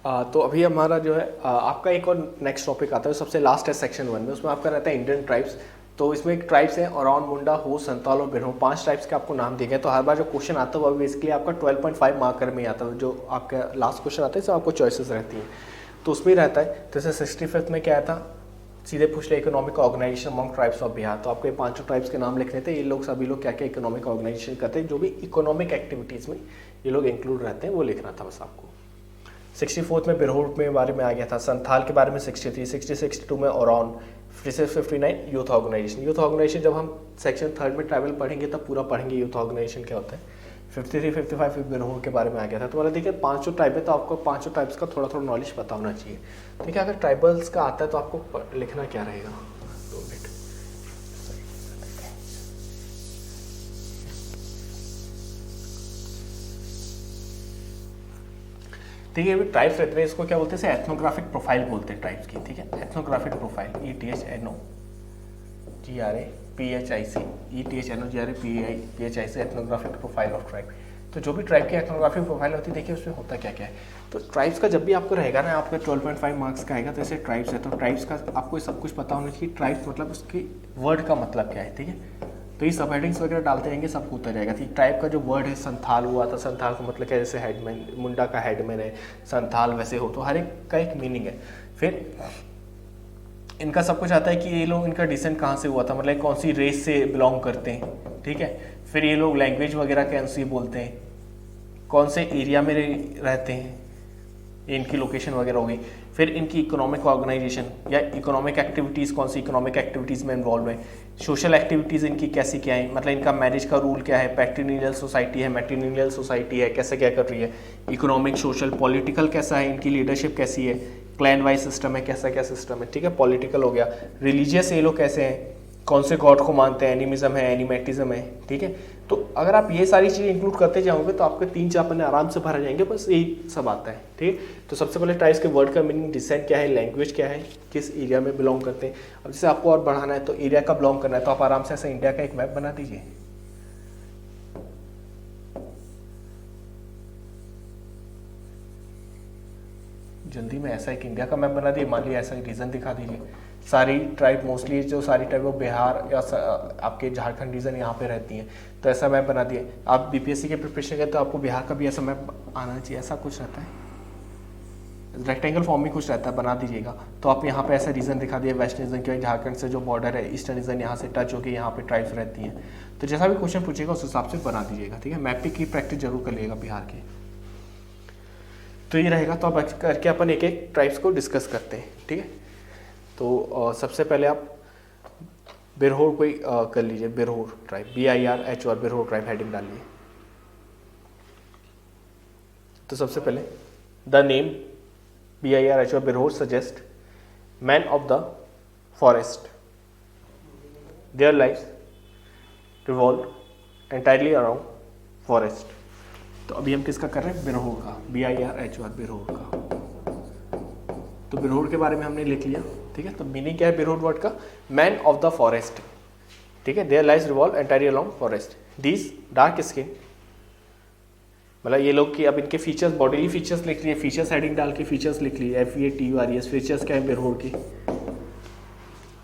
तो अभी हमारा जो है आपका एक और नेक्स्ट टॉपिक आता है, सबसे लास्ट है सेक्शन 1 में। उसमें आपका रहता है इंडियन ट्राइब्स। तो इसमें एक ट्राइब्स है ओरान, मुंडा, हो, संताल और बिरहोर, 5 ट्राइब्स के आपको नाम दिए गए। तो हर बार जो क्वेश्चन आता है वो बेसिकली आपका 12.5 मार्कर में आता है। जो आपका लास्ट क्वेश्चन आता है इसमें आपको चॉइसेस रहती हैं, तो उसमें रहता है। जैसे 65th में क्या आया था, सीधे पूछ ले economic organisation among tribes of Bihar. तो आपको ये 5 ट्राइब्स के नाम लिखने थे। ये लोग सभी लोग क्या क्या इकोनॉमिक ऑर्गेनाइजेशन करते हैं, जो भी इकोनॉमिक एक्टिविटीज़ में ये लोग इंक्लूड रहते हैं, वो लिखना था बस आपको। 64th में बिरहोर में बारे में आ गया था, संथाल के बारे में 63, 62 में Oraon, 59 youth organisation. Youth organisation जब हम सेक्शन 3 में ट्राइबल पढ़ेंगे तब पूरा पढ़ेंगे यूथ ऑर्गेनाइजेशन क्या होता है। 53, 55 बिरहोर के बारे में आ गया था। तो मतलब देखिए 5 ट्राइब है, तो आपको 5 ट्राइब्स का थोड़ा थोड़ा नॉलेज पता होना चाहिए। ठीक है, अगर ट्राइबल्स का आता है तो आपको लिखना क्या रहेगा, 2 मिनट। ठीक है, ट्राइब्स रहते हैं, इसको क्या बोलते हैं, एथनोग्राफिक प्रोफाइल बोलते हैं ट्राइब्स की। ठीक है, ethnographic profile, ETHNOGRAPHIC ethnographic profile of tribe. तो जो भी ट्राइब की एथनोग्राफिक प्रोफाइल होती है, देखिए उसमें होता क्या क्या है। तो ट्राइब्स का जब भी आपको रहेगा ना, आपका 12.5 मार्क्स का आएगा। तो ऐसे ट्राइब्स है, तो ट्राइब्स का आपको सब कुछ पता होना चाहिए। ट्राइब्स मतलब उसकी वर्ड का मतलब क्या है। ठीक है, तो ये सब हेडिंग्स वगैरह डालते रहेंगे, सबको उतर जाएगा। ठीक, ट्राइब का जो वर्ड है संथाल हुआ, तो संथाल का मतलब क्या है, जैसे हेडमैन, मुंडा का हेडमैन है, संथाल वैसे हो, तो हर एक का एक मीनिंग है। फिर इनका सब कुछ आता है कि ये लोग, इनका डिसेंट कहाँ से हुआ था, मतलब कौन सी रेस से बिलोंग करते हैं। ठीक है, फिर ये लोग लैंग्वेज वगैरह कैसी बोलते हैं, कौन से एरिया में रहते हैं, इनकी लोकेशन वगैरह होगी। फिर इनकी इकोनॉमिक ऑर्गेनाइजेशन या इकोनॉमिक एक्टिविटीज़, कौन सी इकोनॉमिक एक्टिविटीज़ में इन्वॉल्व है। सोशल एक्टिविटीज़ इनकी कैसी क्या है, मतलब इनका मैरिज का रूल क्या है, पैट्रिलिनियल सोसाइटी है, मैट्रिलिनियल सोसाइटी है, कैसे क्या कर रही है। इकोनॉमिक, सोशल, पॉलिटिकल कैसा है, इनकी लीडरशिप कैसी है, क्लैन वाइज सिस्टम है, कैसा क्या सिस्टम है। ठीक है, पॉलिटिकल हो गया। रिलीजियस ये लोग कैसे हैं, कौन से गॉड को मानते हैं, एनिमिज्म है, एनिमेटिज्म है। ठीक है, तो अगर आप ये सारी चीज़ें इंक्लूड करते जाओगे तो आपके 3-4 पन्ने आराम से भर जाएंगे, बस यही सब आता है। ठीक है, तो सबसे पहले ट्राइब्स के वर्ड का मीनिंग, डिसेंट क्या है, लैंग्वेज क्या है, किस एरिया में बिलोंग करते हैं। अब जैसे आपको और बढ़ाना है तो एरिया का बिलोंग करना है, तो आप आराम से ऐसा इंडिया का एक मैप बना दीजिए। जल्दी में ऐसा एक इंडिया का मैप बना दिए, मान लिया ऐसा एक रीजन दिखा दीजिए। सारी ट्राइब, मोस्टली जो सारी ट्राइब वो बिहार या आपके झारखंड रीजन यहाँ पे रहती हैं, तो ऐसा मैप बना दिए। आप बीपीएससी के प्रिपरेशन करें तो आपको बिहार का भी ऐसा मैप आना चाहिए, ऐसा कुछ रहता है, रेक्टेंगल फॉर्म में कुछ रहता है, बना दीजिएगा। तो आप यहाँ पे ऐसा रीजन दिखा दिए, वेस्ट रीजन के झारखंड से जो बॉर्डर है, ईस्टर्न रीजन यहाँ से टच होकर यहाँ पे ट्राइब्स रहती हैं। तो जैसा भी क्वेश्चन पूछेगा उस हिसाब से बना दीजिएगा। ठीक है, मैपिंग की प्रैक्टिस जरूर कर लीजिएगा बिहार के। तो ये रहेगा, तो अब करके अपन एक एक ट्राइब्स को डिस्कस करते हैं। ठीक है, तो सबसे पहले आप बिरहोर कोई कर लीजिए, Birhor tribe, BIRHOR, Birhor tribe heading डालिए। तो सबसे पहले the name BIRHOR Birhor suggest man of the forest, their life revolve entirely around forest. तो अभी हम किसका कर रहे हैं, बिरहोर का, BIRHOR बिरहोर का। तो बिरहोर के बारे में हमने लिख लिया। ठीक है, तो मीनिंग क्या है बिरहोर वर्ड का, मैन ऑफ द फॉरेस्ट। ठीक है, their lives revolve entirely around forest, these dark skin, मतलब ये लोग की, अब इनके फीचर्स, बॉडीली फीचर्स लिख लिए, फीचर्स हेडिंग डाल के फीचर्स लिख लिए, FEATURES। फीचर्स क्या है बिरहोर की,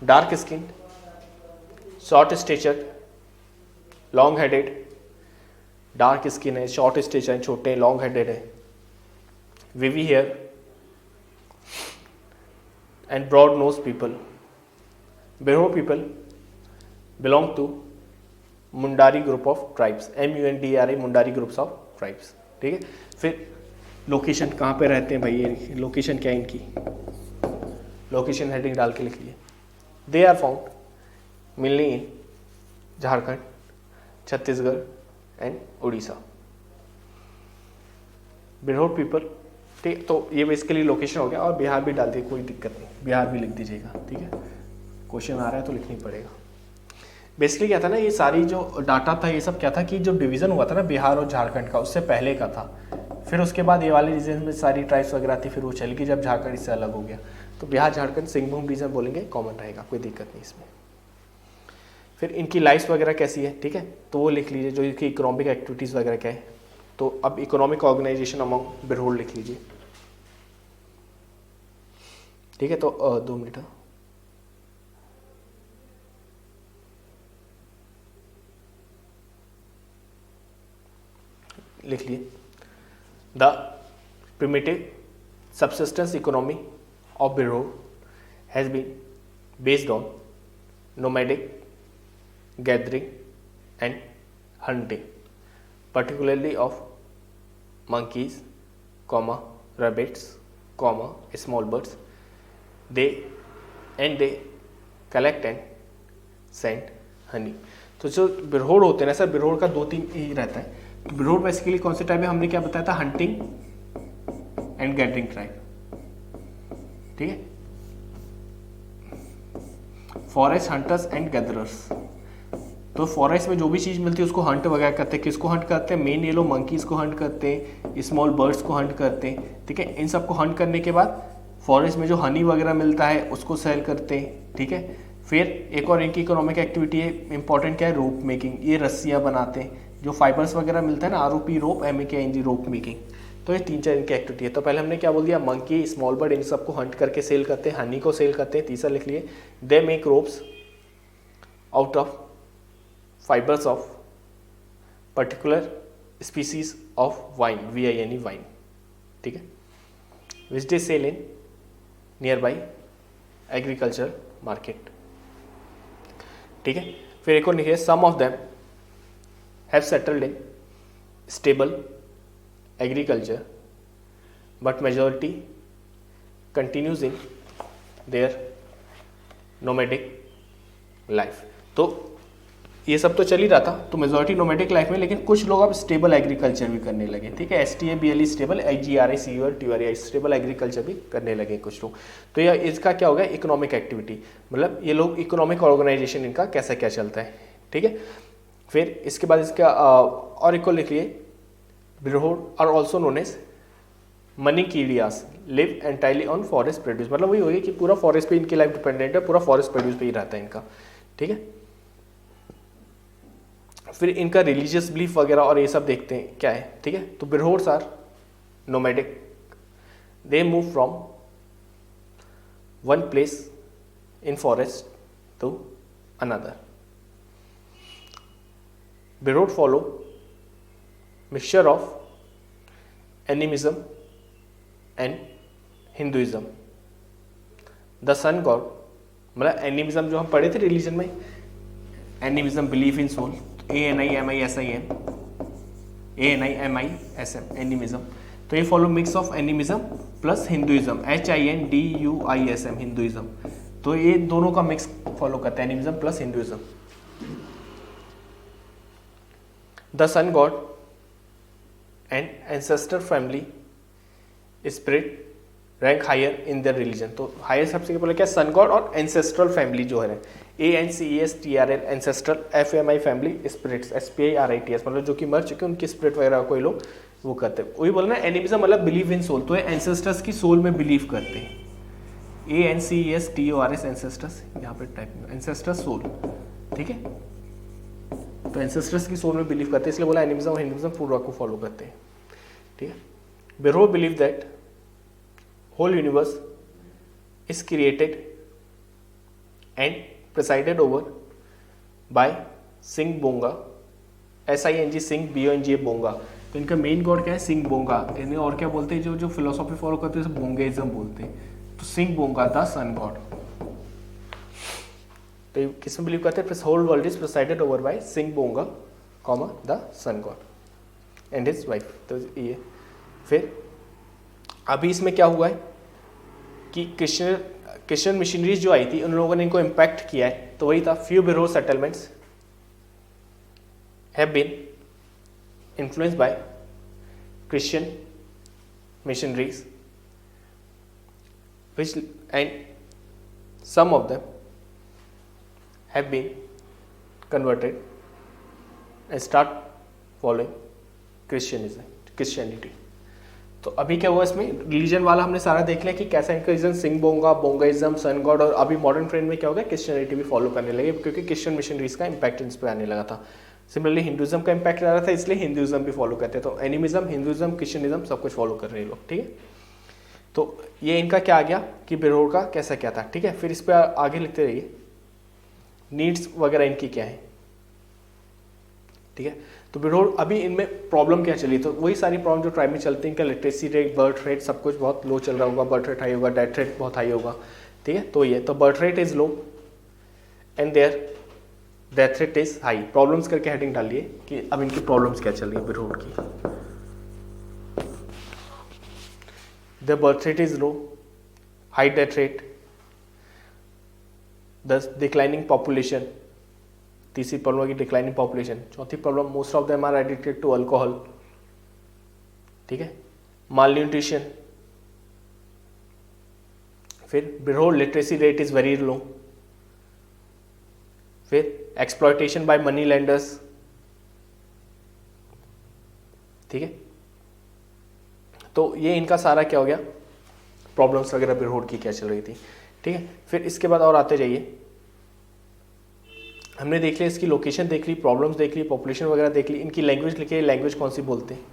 dark skin, short stature, long headed, dark skin है, शॉर्ट स्टेचर है, छोटे लॉन्ग हेडेड है, wavy hair and broad nose people. Birhor people belong to Mundari group of tribes, MUNDARI, Mundari groups of tribes. ठीक है, फिर लोकेशन कहाँ पे रहते हैं भाई, ये लोकेशन क्या है इनकी, लोकेशन हेडिंग डाल के लिख लिए। दे आर फाउंड मिलनी इन झारखंड, छत्तीसगढ़ एंड उड़ीसा। बिरहोर पीपल, ठीक, तो ये बेसिकली लोकेशन हो गया। और बिहार भी डाल दिए, कोई दिक्कत नहीं, बिहार भी लिख दीजिएगा। ठीक है, क्वेश्चन आ रहा है तो लिखनी पड़ेगा। बेसिकली क्या था ना, ये सारी जो डाटा था ये सब क्या था कि जो डिवीज़न हुआ था ना बिहार और झारखंड का, उससे पहले का था। फिर उसके बाद ये वाले रीजन में सारी ट्राइब्स वगैरह थी, फिर वो चल गई जब झारखंड इससे अलग हो गया। तो बिहार, झारखंड, सिंहभूम रीजन बोलेंगे, कॉमन रहेगा, कोई दिक्कत नहीं इसमें। फिर इनकी लाइफ वगैरह कैसी है, ठीक है, तो वो लिख लीजिए, जो इनकी इकोनॉमिक एक्टिविटीज़ वगैरह क्या है। तो अब इकोनॉमिक ऑर्गेनाइजेशन अमंग बिरहोर लिख लीजिए। ठीक है, तो 2 मिनट लिख लिए। The primitive subsistence economy of Birhor has been based on nomadic gathering and hunting, particularly of monkeys, rabbits, small birds. They collect and send honey. तो जो बिरहोर होते हैं ना सर, बिरहोर का 2-3 ही रहता है। बिरहोर बेसिकली कौन से टाइप है, हमने क्या बताया था, हंटिंग एंड गैदरिंग ट्राइब, ठीक है। फॉरेस्ट हंटर्स एंड गैदरर्स, तो फॉरेस्ट में जो भी चीज़ मिलती है उसको हंट वगैरह करते हैं। किसको हंट करते हैं, मेन ये लोग मंकीज़ को हंट करते हैं, स्मॉल बर्ड्स को हंट करते हैं, ठीक है। इन सबको हंट करने के बाद फॉरेस्ट में जो हनी वगैरह मिलता है उसको सेल करते हैं, ठीक है। फिर एक और इनकी इकोनॉमिक एक्टिविटी है, इंपॉर्टेंट क्या है, रोप मेकिंग। ये रस्सियाँ बनाते हैं, जो फाइबर्स वगैरह मिलता है ना, ROP रोप, MEKING रोप मेकिंग। तो ये 3-4 इनकी एक्टिविटी है। तो पहले हमने क्या बोल दिया, मंकी, स्मॉल बर्ड, इन सबको हंट करके सेल करते हैं, हनी को सेल करते हैं। तीसरा लिख लिए, they make ropes out of fibres of particular species of vine, VINE vine, ठीक है, which they sell in nearby agriculture market, ठीक है। फिर एक और लिखिए, some of them have settled in stable agriculture but majority continues in their nomadic life। तो ये सब तो चल ही रहा था, तो मेजॉरिटी नोमैडिक लाइफ में, लेकिन कुछ लोग अब स्टेबल एग्रीकल्चर भी करने लगे, ठीक है। STABLE stable, IGRICUR stable agriculture भी करने लगे कुछ लोग। तो यह इसका क्या होगा, इकोनॉमिक एक्टिविटी, मतलब ये लोग इकोनॉमिक ऑर्गेनाइजेशन इनका कैसा क्या चलता है, ठीक है। फिर इसके बाद इसका और एक को लिख लिए, Birhor are also known as Mankidias, live entirely on forest produce, मतलब वही होगी कि पूरा फॉरेस्ट पे इनकी लाइफ डिपेंडेंट है, पूरा फॉरेस्ट प्रोड्यूस पे ही रहता है इनका, ठीक है। फिर इनका रिलीजियस बिलीफ वगैरह और ये सब देखते हैं क्या है, ठीक है। तो Birhors are nomadic, they move from one place in forest to another. Birhor follow mixture of animism and Hinduism. The sun god, मतलब एनिमिज्म जो हम पढ़े थे रिलीजन में, animism belief in soul, ANIMISM, animism. तो ये follow mix of animism plus Hinduism, HINDUISM, Hinduism. तो ये दोनों का मिक्स फॉलो करता है, animism plus Hinduism. The sun god and ancestor family spirit rank higher in their religion. तो higher सबसे पहले क्या, सन गॉड और एंसेस्ट्रल फैमिली जो है, ANCESTRL ancestral, FAMI family spirits, SPIRITS, मतलब जो कि मर चुके उनके स्पिरिट वगैरह कोई लोग वो करते हैं। वही बोलना एनिमिज्म मतलब बिलीव इन सोल, तो ये एंसेस्टर्स की सोल में बिलीव करते हैं। ANCESTORS एंसेस्टर्स, यहाँ पे टाइप में एंसेस्टर्स सोल, ठीक है। तो एंसेस्टर्स की सोल में बिलीव करते हैं, इसलिए बोला एनिमिज्म और हिंदुइज्म पूरा को फॉलो करते हैं, ठीक है। Birhor believe that whole universe is created and presided over by Sing Bonga, SING Sing, BONGA Bonga. तो इनका मेन गॉड क्या है, सिंग बोंगा। इन्हें और क्या बोलते हैं, जो फिलोसॉफी फॉलो करते हैं बोंगेइज्म बोलते हैं। तो सिंग बोंगा द सन गॉड, तो किसमें बिलीव करते हैं, whole world is presided over by Sing Bonga comma the sun god and his wife. तो ये फिर अभी इसमें क्या हुआ है कि क्रिश्चियन मिशनरीज जो आई थी उन लोगों ने इनको इम्पैक्ट किया है। तो वही था, few Birhor settlements have been influenced by Christian missionaries which and some of them have been converted and start following Christianity। तो अभी क्या हुआ इसमें, रिलीजन वाला हमने सारा देख लिया कि कैसा इनका रीजन, सिंग बोंगा, बोंगाइज्म, सन गॉड, और अभी मॉडर्न ट्रेंड में क्या होगा, क्रिश्चियनिटी भी फॉलो करने लगे क्योंकि क्रिश्चियन मिशनरीज का इंपैक्ट इन पर आने लगा था। सिमिलरली हिंदुइज्म का इंपैक्ट आ रहा था, इसलिए हिंदुइज्म भी फॉलो करते हैं। तो एनिमिज्म, हिंदुइज्म, क्रिश्चियनिज्म सब कुछ फॉलो कर रहे हैं लोग, ठीक है। तो ये इनका क्या आ गया कि बिरहोर का कैसा क्या था, ठीक है। फिर इस पर आगे लिखते रहिए, नीड्स वगैरह इनकी क्या है, ठीक है। तो बिरहोर अभी इनमें प्रॉब्लम क्या चली, तो वही सारी प्रॉब्लम जो ट्राइब में चलती हैं, इनका लिटरेसी रेट, बर्थ रेट, सब कुछ बहुत लो चल रहा होगा, बर्थ रेट हाई होगा, डेथ रेट बहुत हाई होगा, ठीक है। तो ये तो birth rate is low and there death rate is high. Problems करके हेडिंग डालिए कि अब इनकी प्रॉब्लम्स क्या चल रही है बिरहोर की। The birth rate is low, high death rate, the declining population, तीसरी प्रॉब्लम की डिक्लाइनिंग पॉपुलेशन। चौथी problem, most of them are addicted to alcohol, ठीक है। Malnutrition. फिर Birhor literacy rate is very low. फिर एक्सप्लॉयटेशन बाय मनी लैंडर्स, ठीक है। तो ये इनका सारा क्या हो गया, प्रॉब्लम्स वगैरह बिरहोर की क्या चल रही थी, ठीक है। फिर इसके बाद और आते जाइए, हमने देख लिया इसकी लोकेशन देख ली, प्रॉब्लम्स देख ली, पॉपुलेशन वगैरह देख ली, इनकी लैंग्वेज लिखी है, लैंग्वेज कौन सी बोलते हैं।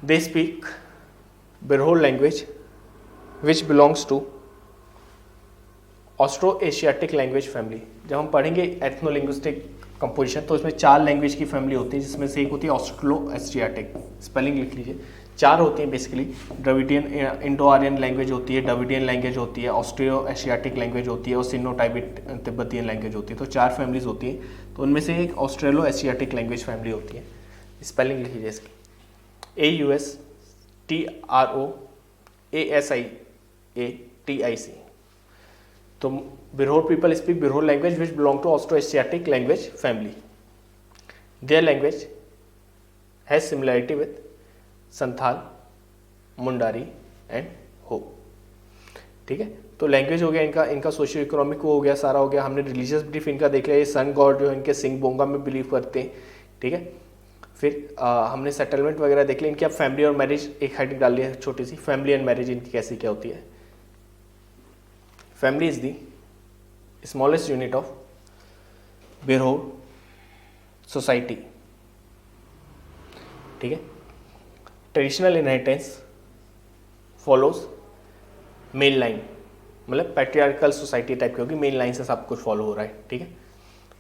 They speak Birhor language which belongs to Austro Asiatic language family. जब हम पढ़ेंगे एथनोलिंग्विस्टिक कंपोजिशन तो इसमें 4 लैंग्वेज की फैमिली होती है, जिसमें से एक होती है ऑस्ट्रो एशियाटिक, स्पेलिंग लिख लीजिए। 4 होती हैं basically, Dravidian Indo Aryan language होती है, द्रविडियन लैंग्वेज होती है, ऑस्ट्रियो एशियाटिक लैंग्वेज होती है और सिनो तिब्बतियन लैंग्वेज होती है। तो 4 फैमिलीज होती हैं, तो उनमें से एक ऑस्ट्रेलो एशियाटिक लैंग्वेज फैमिली होती है। स्पेलिंग लिख लीजिए इसकी, AUSTROASIATIC। तो Birhor people speak Birhor language which belong to Austro Asiatic language family. Their language has similarity with Santhal, Mundari and Ho, ठीक है। तो लैंग्वेज हो गया इनका सोशियो इकोनॉमिक हो गया, सारा हो गया। हमने रिलीजियस बिलीफ इनका देख लिया, ये सन गॉड जो है इनके सिंह बोंगा में बिलीव करते हैं, ठीक है। फिर हमने सेटलमेंट वगैरह देख लिया। इनकी अब फैमिली और मैरिज एक हेडिंग डाल ली है छोटी सी, फैमिली एंड मैरिज इनकी कैसी क्या होती है। Family is the smallest unit of Birhor society, ठीक है। Traditional inheritance follows main line, मतलब पैट्रियार्कल सोसाइटी टाइप की होगी, मेन लाइन से सब कुछ फॉलो हो रहा है, ठीक है।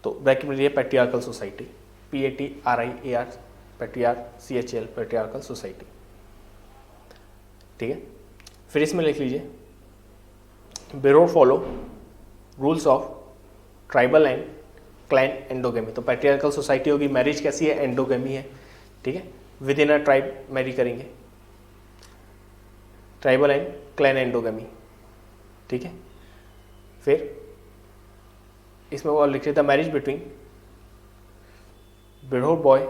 तो ब्रैकेट में लिए patriarchal society, PATRIAR, PATRCHL, patriarchal society, ठीक है। फिर इसमें लिख लीजिए Birhor follow rules of tribal and clan endogamy. तो पैट्रियार्कल सोसाइटी होगी, मैरिज कैसी है, एंडोगेमी है, ठीक है। Within a tribe marry करेंगे, ट्राइबल एंड क्लैन एंडोगेमी, ठीक है। फिर इसमें वो लिख रहा था marriage between Birhor boy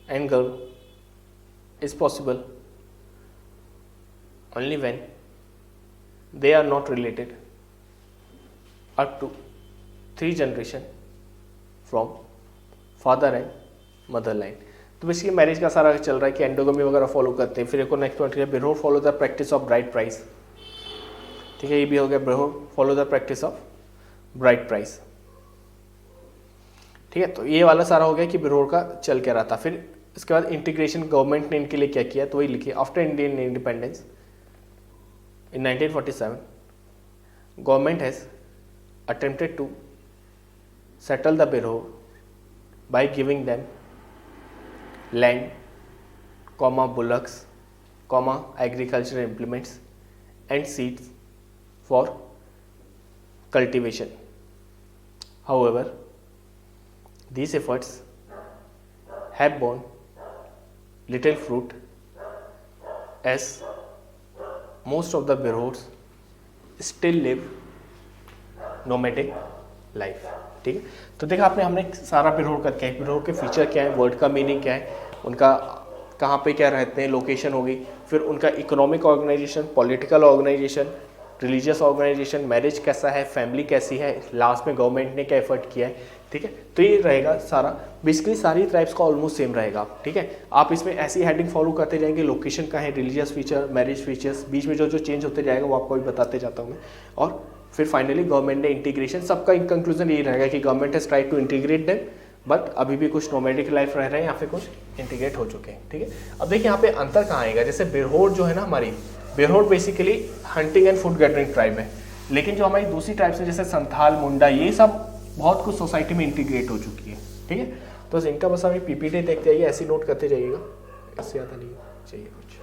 and girl is possible only when they are not related up to 3 generation from father and mother line। तो बेसिकली मैरिज का सारा चल रहा है कि एंडोगमी वगैरह फॉलो करते हैं। फिर एक और नेक्स्ट पॉइंट है Birhor follow the practice of bride price, ठीक है। ये भी हो गया Birhor follow the practice of bride price, ठीक है। तो ये वाला सारा हो गया कि बिरहोर का चल क्या रहा था। फिर इसके बाद इंटीग्रेशन गवर्नमेंट ने इनके लिए क्या किया, तो वही लिखिए। After Indian independence in 1947, government has attempted to settle the Birhor by giving them land, bullocks, agricultural implements and seeds for cultivation. However, these efforts have borne little fruit as most of the Birhors still live nomadic life, ठीक है। तो देखा आपने, हमने सारा बिरहोर का क्या है, बिरहोर के फीचर क्या है, वर्ड का मीनिंग क्या है, उनका कहाँ पे क्या रहते हैं, लोकेशन होगी, फिर उनका economic organisation, political organisation, religious organisation, marriage कैसा है, फैमिली कैसी है, लास्ट में गवर्नमेंट ने क्या एफर्ट किया है, ठीक है। तो ये रहेगा सारा, बेसिकली सारी ट्राइब्स का ऑलमोस्ट सेम रहेगा, ठीक है। आप इसमें ऐसी हेडिंग फॉलो करते जाएंगे, लोकेशन का है, रिलीजियस फीचर, मैरिज फीचर्स, बीच में जो जो चेंज होते जाएगा वो आपको भी बताते जाता हूँ मैं। और फिर फाइनली गवर्नमेंट ने इंटीग्रेशन, सबका कंक्लूजन यही रहेगा कि government has try to integrate them but अभी भी कुछ नोमैडिक लाइफ रह रहे हैं या फिर कुछ इंटीग्रेट हो चुके हैं, ठीक है। अब देखिए यहाँ पे अंतर कहाँ आएगा, जैसे बिरहोर जो है ना हमारी, Birhor basically hunting and food gathering tribe है, लेकिन जो हमारी दूसरी ट्राइब्स है जैसे संथाल, मुंडा, ये सब बहुत कुछ सोसाइटी में इंटीग्रेट हो चुकी है, ठीक है। तो इनका बस हमें पीपीटी देखते जाइए, ऐसी नोट करते जाइएगा, इससे ज़्यादा नहीं चाहिए कुछ।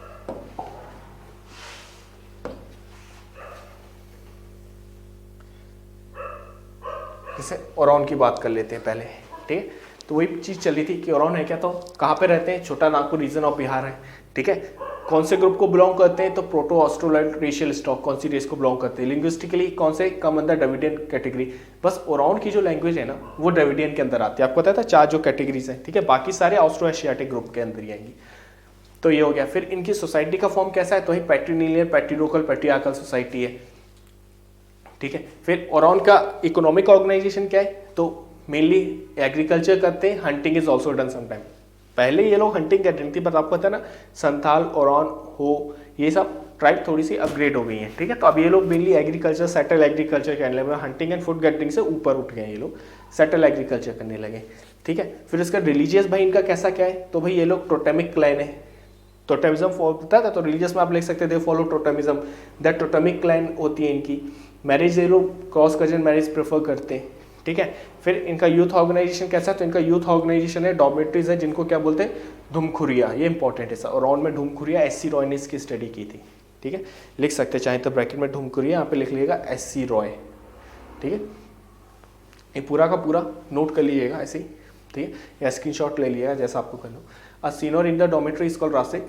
जैसे ओरोन की बात कर लेते हैं पहले, ठीक है। तो वही चीज़ चल रही थी कि ओरोन है क्या, तो कहाँ पे रहते हैं, छोटा नागपुर रीजन ऑफ बिहार है, ठीक है। कौन से ग्रुप को बिलोंग करते हैं, तो प्रोटो ऑस्ट्रोलॉइड रेशियल स्टॉक, कौन सी रेस को बिलोंग करते हैं। लिंग्विस्टिकली कौन से कम अंदर ड्राविडियन कैटेगरी, बस ओरोन की जो लैंग्वेज है ना वो ड्राविडियन के अंदर आती है। आपको पता था 4 जो कैटेगरीज हैं, ठीक है, बाकी सारे ऑस्ट्रो एशियाटिक ग्रुप के अंदर ही आएंगी। तो ये हो गया। फिर इनकी सोसाइटी का फॉर्म कैसा है, तो ही पैट्रीनिलियन, पैट्रीलोकल, पैट्रियार्कल सोसाइटी है, ठीक है। फिर ओरोन का इकोनॉमिक ऑर्गेनाइजेशन क्या है, तो मेनली एग्रीकल्चर करते हैं, hunting is also done sometime. पहले ये लोग हंटिंग करते थे, पर आपको पता है ना संथाल, ओरोन, हो, ये सब ट्राइब थोड़ी सी अपग्रेड हो गई है, ठीक है। तो अब ये लोग मेनली एग्रीकल्चर, सेटल एग्रीकल्चर करने लगे, हंटिंग एंड फूड गैदरिंग से ऊपर उठ गए, ये लोग सेटल एग्रीकल्चर करने लगे, ठीक है। फिर इसका रिलीजियस भाई इनका कैसा क्या है, तो भाई ये लोग टोटेमिक क्लैन है, टोटेमिज्म फॉलो होता है, तो रिलीजियस में आप लिख सकते थे follow totemism, that totemic clan होती है इनकी। मैरिज ये लोग क्रॉस कजन मैरिज प्रेफर करते हैं, ठीक है। फिर इनका यूथ ऑर्गेनाइजेशन कैसा है, तो इनका यूथ ऑर्गेनाइजेशन है, डॉर्मेटरीज है, जिनको क्या बोलते हैं, धुमखुरिया, ये इंपॉर्टेंट है। ओरोन में धुमखुरिया एस.सी. रॉय ने इसकी स्टडी की थी, ठीक है। लिख सकते चाहे तो ब्रैकेट में धुमखुरिया, यहाँ पे लिख लीजिएगा एस.सी. रॉय, ठीक है। ये पूरा का पूरा नोट कर लीजिएगा ऐसे ही, ठीक है, या स्क्रीनशॉट ले लिएगा जैसा आपको करना। A senior in the dormitory is called Rasik,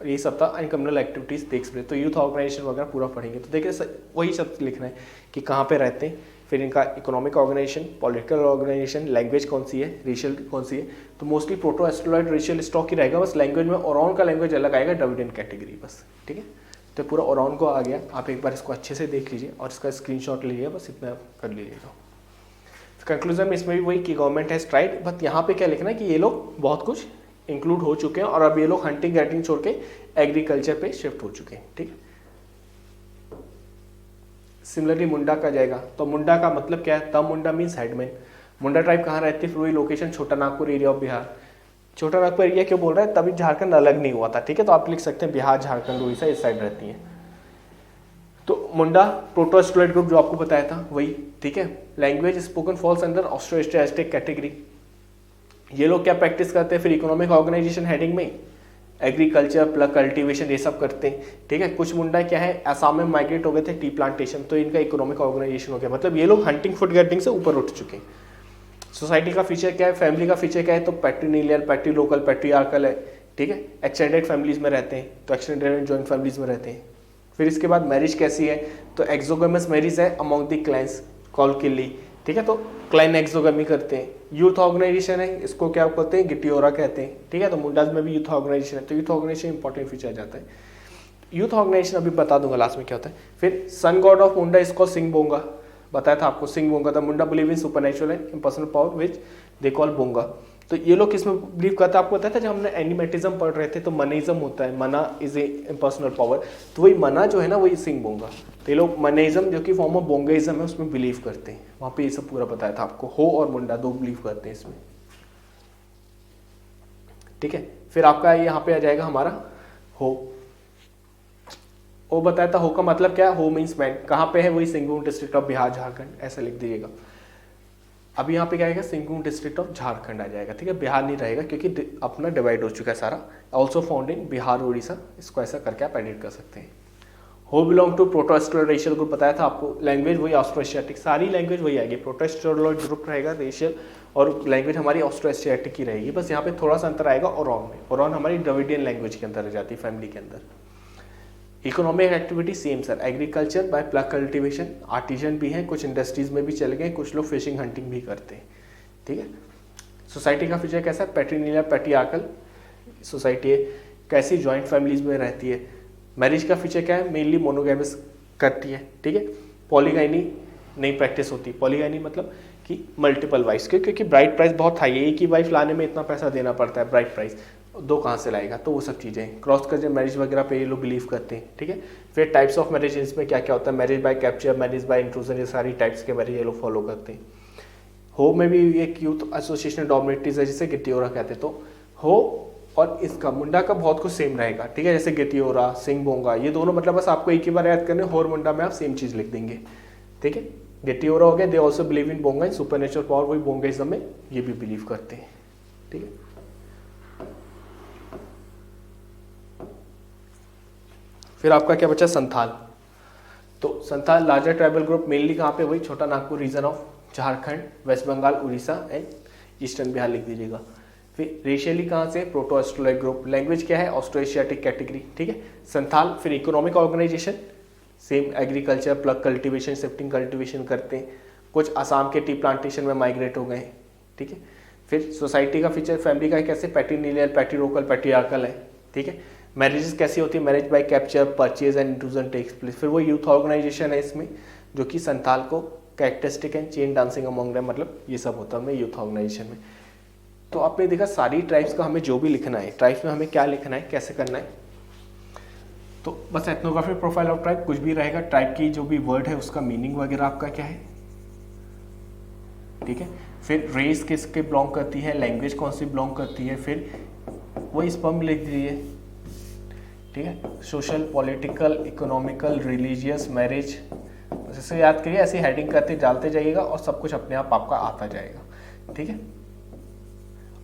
ये सब था। एंड कम्युनल एक्टिविटीज देख सकते, तो यूथ ऑर्गेनाइजेशन वगैरह पूरा पढ़ेंगे। तो देखिए वही सब लिखना है कि कहाँ पे रहते हैं, फिर इनका economic organisation, political organisation, language कौन सी है, रेशियल कौन सी है, तो mostly proto Australoid racial stock ही रहेगा, बस लैंग्वेज में ओरोन का लैंग्वेज अलग आएगा, ड्राविडियन कैटेगरी, बस, ठीक है। तो पूरा ओरोन को आ गया, आप एक बार इसको अच्छे से देख लीजिए और इसका स्क्रीनशॉट लीजिए, बस इतना कर लीजिएगा। कंक्लूजन में इसमें भी वही कि गवर्नमेंट हैज ट्राइड, बट यहाँ पे क्या लिखना है कि ये लोग बहुत कुछ इंक्लूड हो चुके हैं और अब ये लोग हंटिंग गैदरिंग छोड़ के एग्रीकल्चर पे शिफ्ट हो चुके हैं, ठीक है। सिमिलरली मुंडा का जाएगा, तो मुंडा का मतलब क्या है, तब मुंडा मीन्स हेडमैन। मुंडा ट्राइब कहाँ रहती है, फिर वही लोकेशन छोटा नागपुर एरिया ऑफ बिहार। छोटा नागपुर एरिया क्यों बोल रहा है, तभी झारखंड अलग नहीं हुआ था, ठीक है। तो आप लिख सकते हैं बिहार, झारखंड, उड़ीसा इस साइड रहती है। तो मुंडा प्रोटो एस्ट्रोलॉइड ग्रुप जो आपको बताया था वही, ठीक है। Language spoken falls under Austro Asiatic category. ये लोग क्या प्रैक्टिस करते हैं, फिर इकोनॉमिक ऑर्गेनाइजेशन हेडिंग में एग्रीकल्चर प्लस कल्टीवेशन ये सब करते हैं, ठीक है। कुछ मुंडा क्या है असम में माइग्रेट हो गए थे, टी प्लांटेशन, तो इनका इकोनॉमिक ऑर्गेनाइजेशन हो गया, मतलब ये लोग हंटिंग फूड गैदरिंग से ऊपर उठ चुके हैं। सोसाइटी का फीचर क्या है, फैमिली का फीचर क्या है, तो पैट्रीनिलियल, पैट्रीलोकल, पैट्रियार्कल है, ठीक है। एक्सटेंडेड फैमिलीज में रहते हैं, तो एक्सटेंडेड एंड जॉइंट फैमिलीज में रहते हैं। फिर इसके बाद मैरिज कैसी है, तो एक्सोगेमस मैरिज है अमॉन्ग द क्लैंस कॉल किल्ली, ठीक है। तो क्लैन एक्सोगमी करते हैं। यूथ ऑर्गेनाइजेशन है, इसको क्या कहते हैं, गिटियोरा कहते हैं, ठीक है। तो मुंडाज में भी यूथ ऑर्गेनाइजेशन है, तो यूथ ऑर्गेनाइजेशन इंपॉर्टेंट फीचर आ जाता है। यूथ ऑर्गेनाइजेशन अभी बता दूंगा लास्ट में क्या होता है। फिर सन गॉड ऑफ मुंडा इसको सिंह बोंगा, बताया था आपको, Sing Bonga. The Munda believe in supernatural and impersonal power which they call Bonga. तो ये लोग किसमें बिलीव करते हैं, आपको पता था जब हमने एनिमेटिज्म पढ़ रहे थे, तो मनीज्म होता है, मना इज ए इम्पर्सनल पावर, तो वही मना जो है ना वही सिंह बोंगा। तो ये लोग मनेइज्म जो कि फॉर्म ऑफ बोंगेइज्म है उसमें बिलीव करते हैं, वहाँ पे ये सब पूरा बताया था आपको। हो और मुंडा दो बिलीव करते हैं इसमें, ठीक है। फिर आपका यहाँ पे आ जाएगा हमारा हो। वो बताया था हो का मतलब क्या है, हो मीन्स मैन, कहाँ पे है, वही सिंहभूम डिस्ट्रिक्ट ऑफ बिहार झारखंड, ऐसा लिख दीजिएगा। अब यहाँ पे क्या आएगा, सिंहभूम डिस्ट्रिक्ट ऑफ झारखंड आ जाएगा, ठीक है। बिहार नहीं रहेगा क्योंकि अपना डिवाइड हो चुका है सारा। Also found in Bihar Orissa, इसको ऐसा करके आप एडिट कर सकते हैं। Ho belong to proto Australoid racial group, बताया था आपको। लैंग्वेज वही ऑस्ट्रो एशियाटिक, सारी लैंग्वेज वही आएगी, प्रोटो एस्ट्रोलॉइड ग्रुप रहेगा रेशियल, और लैंग्वेज हमारी ऑस्ट्रो एशियाटिक की रहेगी। बस यहाँ पे थोड़ा सा अंतर आएगा ओरोन में, ओरोन हमारी द्रविडियन लैंग्वेज के अंदर आ जाती है, फैमिली के अंदर। Economic activity same sir, agriculture by plug cultivation, artisan भी हैं, कुछ इंडस्ट्रीज में भी चले गए, कुछ लोग फिशिंग हंटिंग भी करते हैं, ठीक है। सोसाइटी का फीचर कैसा है, पैट्रीनिलियल पैट्रियार्कल सोसाइटी है, कैसी जॉइंट फैमिलीज में रहती है। मैरिज का फीचर क्या है, मेनली मोनोगैमस करती है, ठीक है। पॉलीगाइनी नहीं प्रैक्टिस होती, पॉलीगाइनी मतलब कि मल्टीपल वाइफ्स, क्योंकि ब्राइड प्राइस बहुत हाई है, एक ही वाइफ लाने में इतना पैसा देना पड़ता है, ब्राइड प्राइस दो कहाँ से लाएगा, तो वो सब चीज़ें। क्रॉस कल्चर मैरिज वगैरह पे ये लोग बिलीव करते हैं, ठीक है। फिर टाइप्स ऑफ मैरिज इसमें क्या क्या होता है, marriage by capture, marriage by intrusion, ये सारी टाइप्स के मैरिज ये लोग फॉलो करते हैं। हो में भी एक यूथ एसोसिएशन डोमिनेटरीज है जिसे गिट्टियोरा कहते हैं। तो हो और इसका मुंडा का बहुत कुछ सेम रहेगा, ठीक है। जैसे गिट्टियोरा, सिंह बोंगा, ये दोनों मतलब बस आपको एक ही बार याद करने, हो और मुंडा में आप सेम चीज लिख देंगे, ठीक है। गिट्टियोरा हो गया, they also believe in Bonga, in supernatural power, वही बोंगाइज्म में ये भी बिलीव करते हैं, ठीक है। फिर आपका क्या बचा, संथाल। तो Santhal larger tribal group, mainly कहाँ पे, वही Chota Nagpur region of Jharkhand, West Bengal, Orissa and eastern Bihar लिख दीजिएगा। फिर रेशियली कहाँ से, प्रोटो ऑस्ट्रोलॉइड ग्रुप। लैंग्वेज क्या है, ऑस्ट्रो एशियाटिक कैटेगरी, ठीक है। संथाल। फिर economic organisation same, agriculture, plug cultivation, shifting cultivation करते हैं। कुछ आसाम के टी प्लांटेशन में माइग्रेट हो गए हैं, ठीक है। फिर सोसाइटी का फीचर, फैमिली का कैसे, पैट्रीनिलियल, पैट्रियोकल, पैट्रियार्कल है, ठीक है। मैरिजेस कैसी होती है, marriage by capture, purchase and intrusion takes place. फिर वो यूथ ऑर्गेनाइजेशन है इसमें, जो कि संथाल को characteristic and chain dancing among them, मतलब ये सब होता है यूथ ऑर्गेनाइजेशन में। तो आपने देखा सारी ट्राइब्स का हमें जो भी लिखना है, ट्राइब्स में हमें क्या लिखना है, कैसे करना है। तो बस एथनोग्राफिक प्रोफाइल ऑफ ट्राइब कुछ भी रहेगा, ट्राइब की जो भी वर्ड है उसका मीनिंग वगैरह आपका क्या है, ठीक है। फिर रेस किसके बिलोंग करती है, लैंग्वेज कौन सी बिलोंग करती है, फिर वही स्पर्म लिख दीजिए, ठीक है। Social, political, economical, religious, marriage, जैसे याद करिए, ऐसी हेडिंग करते डालते जाइएगा और सब कुछ अपने आप आपका आता जाएगा, ठीक है।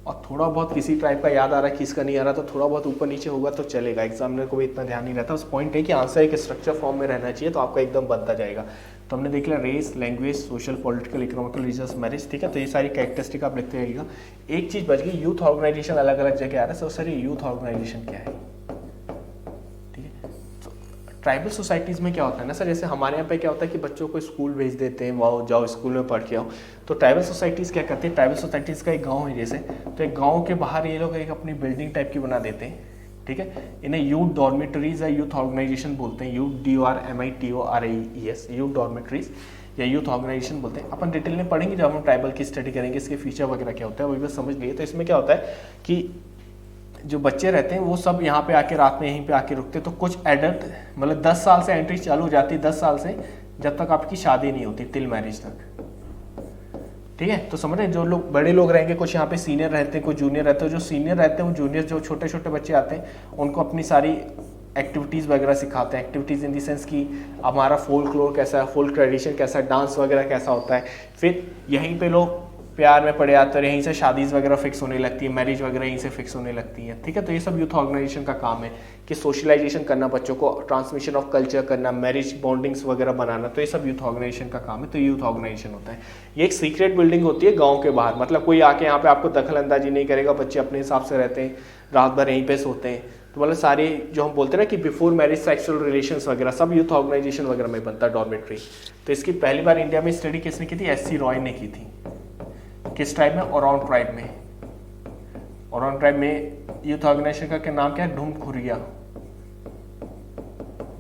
और थोड़ा बहुत किसी ट्राइब का याद आ रहा है, किसका नहीं आ रहा, तो थोड़ा बहुत ऊपर नीचे होगा तो चलेगा, एग्जामिनर को भी इतना ध्यान नहीं रहता। उस पॉइंट है कि आंसर एक स्ट्रक्चर फॉर्म में रहना चाहिए, तो आपका एकदम बनता जाएगा। तो हमने देख लिया race, language, social, political, economical, religious, marriage, ठीक है। तो ये सारी कैरेक्टरिस्टिक आप लिखते रहिएगा। एक चीज बच गई, यूथ ऑर्गेनाइजेशन अलग अलग जगह आ रहा है, तो सर ये यूथ ऑर्गेनाइजेशन क्या है, ट्राइबल सोसाइटीज़ में क्या होता है ना सर, जैसे हमारे यहाँ पे क्या होता है कि बच्चों को स्कूल भेज देते हैं, वाओ जाओ स्कूल में पढ़ के आओ। तो ट्राइबल सोसाइटीज़ क्या करते हैं, ट्राइबल सोसाइटीज़ का एक गांव है जैसे, तो एक गांव के बाहर ये लोग एक अपनी बिल्डिंग टाइप की बना देते हैं, ठीक है। इन्हें यूथ डॉर्मेटरीज या यूथ ऑर्गेनाइजेशन बोलते हैं, UDORMITORIES, यूथ डॉर्मेटरीज या यूथ ऑर्गेनाइजेशन बोलते हैं। अपन डिटेल में पढ़ेंगे जब हम ट्राइबल की स्टडी करेंगे, इसके फीचर वगैरह क्या होता है, वही बस समझ लिए। तो इसमें क्या होता है कि जो बच्चे रहते हैं वो सब यहाँ पे आके रात में यहीं पे आके रुकते हैं। तो कुछ एडल्ट, मतलब 10 साल से एंट्री चालू हो जाती है, 10 साल से जब तक आपकी शादी नहीं होती, टिल मैरिज तक, ठीक है। तो समझ रहे हैं, जो लोग बड़े लोग रहेंगे, कुछ यहाँ पे सीनियर रहते हैं, कुछ जूनियर रहते हैं। जो सीनियर रहते हैं वो जूनियर, जो छोटे छोटे बच्चे आते हैं उनको अपनी सारी एक्टिविटीज़ वगैरह सिखाते हैं। एक्टिविटीज़ इन द सेंस कि हमारा फोल्कलोर कैसा है, फोल्क ट्रेडिशन कैसा है, डांस वगैरह कैसा होता है। फिर यहीं पे लोग प्यार में पड़े आते हैं, यहीं से शादीज़ वगैरह फिक्स होने लगती है, मैरिज वगैरह यहीं से फिक्स होने लगती है, ठीक है। तो ये सब यूथ ऑर्गेनाइजेशन का काम है कि सोशलाइजेशन करना, बच्चों को ट्रांसमिशन ऑफ कल्चर करना, मैरिज बॉन्डिंग्स वगैरह बनाना, तो ये सब यूथ ऑर्गेनाइजेशन का काम है। तो यूथ ऑर्गेनाइजेशन होता है, ये एक सीक्रेट बिल्डिंग होती है गाँव के बाहर, मतलब कोई आके यहाँ पे आपको दखल अंदाजी नहीं करेगा, बच्चे अपने हिसाब से रहते हैं, रात भर यहीं पे सोते हैं। तो मतलब सारे जो हम बोलते हैं ना कि बिफोर मैरिज सेक्सुअल रिलेशंस वगैरह सब यूथ ऑर्गेनाइजेशन वगैरह में बनता है, डॉर्मेट्री। तो इसकी पहली बार इंडिया में स्टडी किसने की थी, SC रॉय ने की थी। किस ट्राइब में, ओरान ट्राइब में। ओरान ट्राइब में यूथ ऑर्गेनाइजेशन का क्या नाम क्या है, ढूमखुरिया,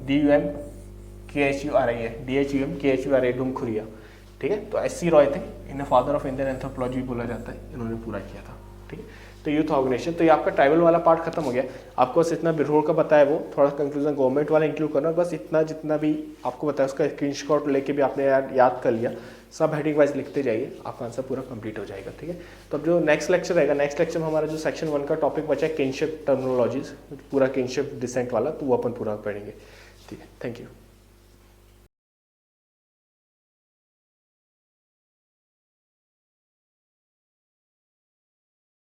DUMKHURIA, ढूमखुरिया, ठीक है। तो SC रॉय थे, इन्हें फादर ऑफ इंडियन एंथ्रोपोलॉजी बोला जाता है, इन्होंने पूरा किया था, ठीक है। तो यूथ ऑर्गेनाइजेशन, तो ये आपका ट्राइबल वाला पार्ट खत्म हो गया। आपको बस इतना बिरहोर का बताया, वो थोड़ा कंक्लूजन गवर्नमेंट वाला इंक्लूड करना, बस इतना जितना भी आपको बताया उसका स्क्रीनशॉट लेके भी आपने याद कर लिया, सब हेडिंग वाइज लिखते जाइए, आपका आंसर पूरा कंप्लीट हो जाएगा, ठीक है। तो अब जो नेक्स्ट लेक्चर रहेगा, नेक्स्ट लेक्चर में हमारा जो सेक्शन 1 का टॉपिक बचा है किनशिप टर्मिनोलॉजीज, पूरा किनशिप डिसेंट वाला, तो वो अपन पूरा पढ़ेंगे, ठीक है। Thank you.